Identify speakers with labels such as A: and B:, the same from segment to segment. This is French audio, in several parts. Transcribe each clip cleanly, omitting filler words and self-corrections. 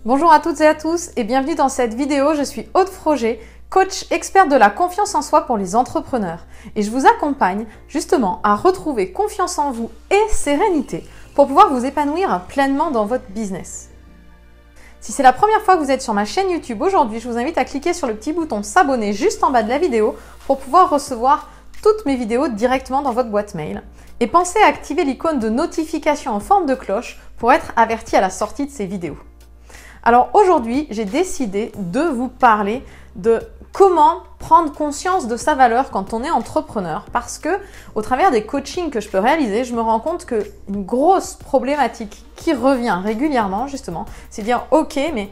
A: Bonjour à toutes et à tous et bienvenue dans cette vidéo. Je suis Aude Froger, coach experte de la confiance en soi pour les entrepreneurs. Et je vous accompagne justement à retrouver confiance en vous et sérénité pour pouvoir vous épanouir pleinement dans votre business. Si c'est la première fois que vous êtes sur ma chaîne YouTube aujourd'hui, je vous invite à cliquer sur le petit bouton s'abonner juste en bas de la vidéo pour pouvoir recevoir toutes mes vidéos directement dans votre boîte mail. Et pensez à activer l'icône de notification en forme de cloche pour être averti à la sortie de ces vidéos. Alors aujourd'hui, j'ai décidé de vous parler de comment prendre conscience de sa valeur quand on est entrepreneur, parce que au travers des coachings que je peux réaliser, je me rends compte qu'une grosse problématique qui revient régulièrement justement, c'est de dire ok, mais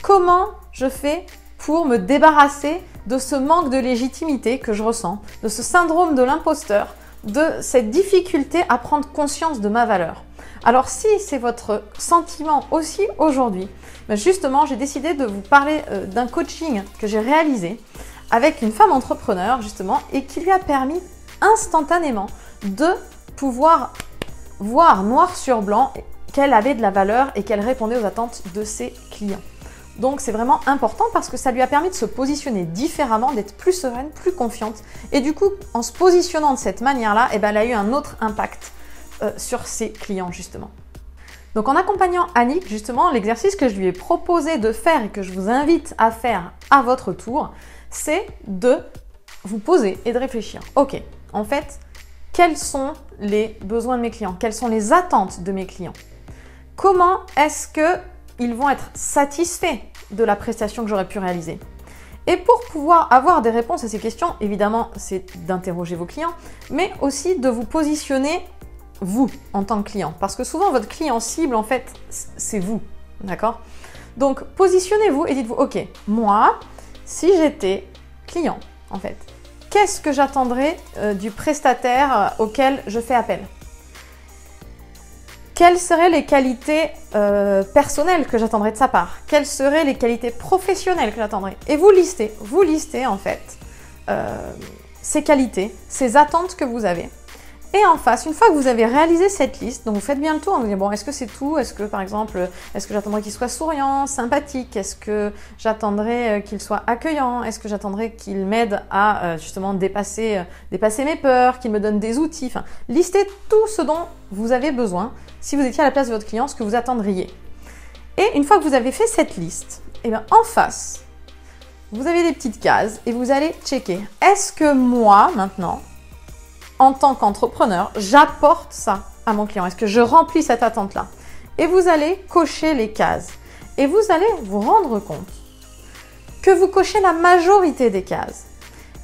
A: comment je fais pour me débarrasser de ce manque de légitimité que je ressens, de ce syndrome de l'imposteur, de cette difficulté à prendre conscience de ma valeur. Alors si c'est votre sentiment aussi aujourd'hui, justement j'ai décidé de vous parler d'un coaching que j'ai réalisé avec une femme entrepreneur justement et qui lui a permis instantanément de pouvoir voir noir sur blanc qu'elle avait de la valeur et qu'elle répondait aux attentes de ses clients. Donc c'est vraiment important parce que ça lui a permis de se positionner différemment, d'être plus sereine, plus confiante. Et du coup, en se positionnant de cette manière-là, elle a eu un autre impact sur ses clients justement. Donc en accompagnant Annick, justement, l'exercice que je lui ai proposé de faire et que je vous invite à faire à votre tour, c'est de vous poser et de réfléchir. Ok, en fait, quels sont les besoins de mes clients? Quelles sont les attentes de mes clients? Comment est-ce qu'ils vont être satisfaits de la prestation que j'aurais pu réaliser? Et pour pouvoir avoir des réponses à ces questions, évidemment, c'est d'interroger vos clients, mais aussi de vous positionner vous en tant que client. Parce que souvent, votre client cible, en fait, c'est vous. D'accord? Donc, positionnez-vous et dites-vous, ok, moi, si j'étais client, en fait, qu'est-ce que j'attendrais du prestataire auquel je fais appel? Quelles seraient les qualités personnelles que j'attendrais de sa part? Quelles seraient les qualités professionnelles que j'attendrais? Et vous listez en fait ces qualités, ces attentes que vous avez. Et en face, une fois que vous avez réalisé cette liste, donc vous faites bien le tour, vous dites bon, est-ce que c'est tout? Est-ce que par exemple, est-ce que j'attendrais qu'il soit souriant, sympathique? Est-ce que j'attendrais qu'il soit accueillant? Est-ce que j'attendrais qu'il m'aide à justement dépasser mes peurs, qu'il me donne des outils? Enfin, listez tout ce dont vous avez besoin si vous étiez à la place de votre client, ce que vous attendriez. Et une fois que vous avez fait cette liste, et bien en face, vous avez des petites cases et vous allez checker. Est-ce que moi, maintenant, en tant qu'entrepreneur, j'apporte ça à mon client? Est-ce que je remplis cette attente-là? Et vous allez cocher les cases. Et vous allez vous rendre compte que vous cochez la majorité des cases.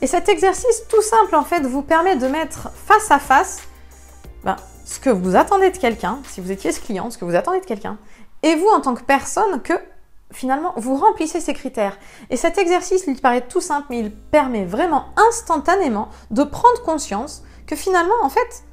A: Et cet exercice tout simple, en fait, vous permet de mettre face à face ce que vous attendez de quelqu'un, si vous étiez ce client, ce que vous attendez de quelqu'un, et vous, en tant que personne, que finalement, vous remplissez ces critères. Et cet exercice, il paraît tout simple, mais il permet vraiment instantanément de prendre conscience que finalement, en fait,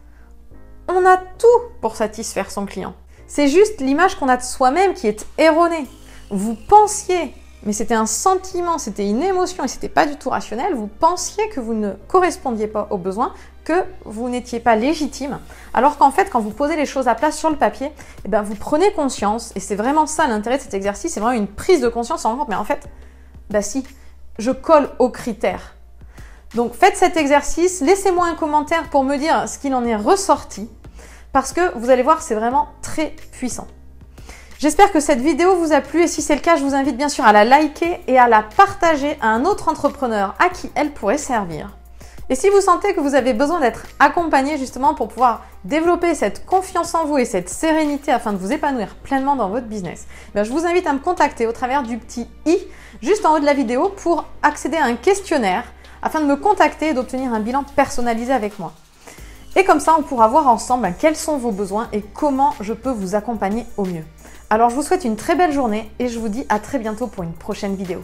A: on a tout pour satisfaire son client. C'est juste l'image qu'on a de soi-même qui est erronée. Vous pensiez, mais c'était un sentiment, c'était une émotion et c'était pas du tout rationnel, vous pensiez que vous ne correspondiez pas aux besoins, que vous n'étiez pas légitime, alors qu'en fait, quand vous posez les choses à plat sur le papier, vous prenez conscience, et c'est vraiment ça l'intérêt de cet exercice, c'est vraiment une prise de conscience en compte, mais en fait, si, je colle aux critères. Donc faites cet exercice, laissez-moi un commentaire pour me dire ce qu'il en est ressorti, parce que vous allez voir, c'est vraiment très puissant. J'espère que cette vidéo vous a plu et si c'est le cas, je vous invite bien sûr à la liker et à la partager à un autre entrepreneur à qui elle pourrait servir. Et si vous sentez que vous avez besoin d'être accompagné justement pour pouvoir développer cette confiance en vous et cette sérénité afin de vous épanouir pleinement dans votre business, je vous invite à me contacter au travers du petit i juste en haut de la vidéo pour accéder à un questionnaire afin de me contacter et d'obtenir un bilan personnalisé avec moi. Et comme ça, on pourra voir ensemble quels sont vos besoins et comment je peux vous accompagner au mieux. Alors, je vous souhaite une très belle journée et je vous dis à très bientôt pour une prochaine vidéo.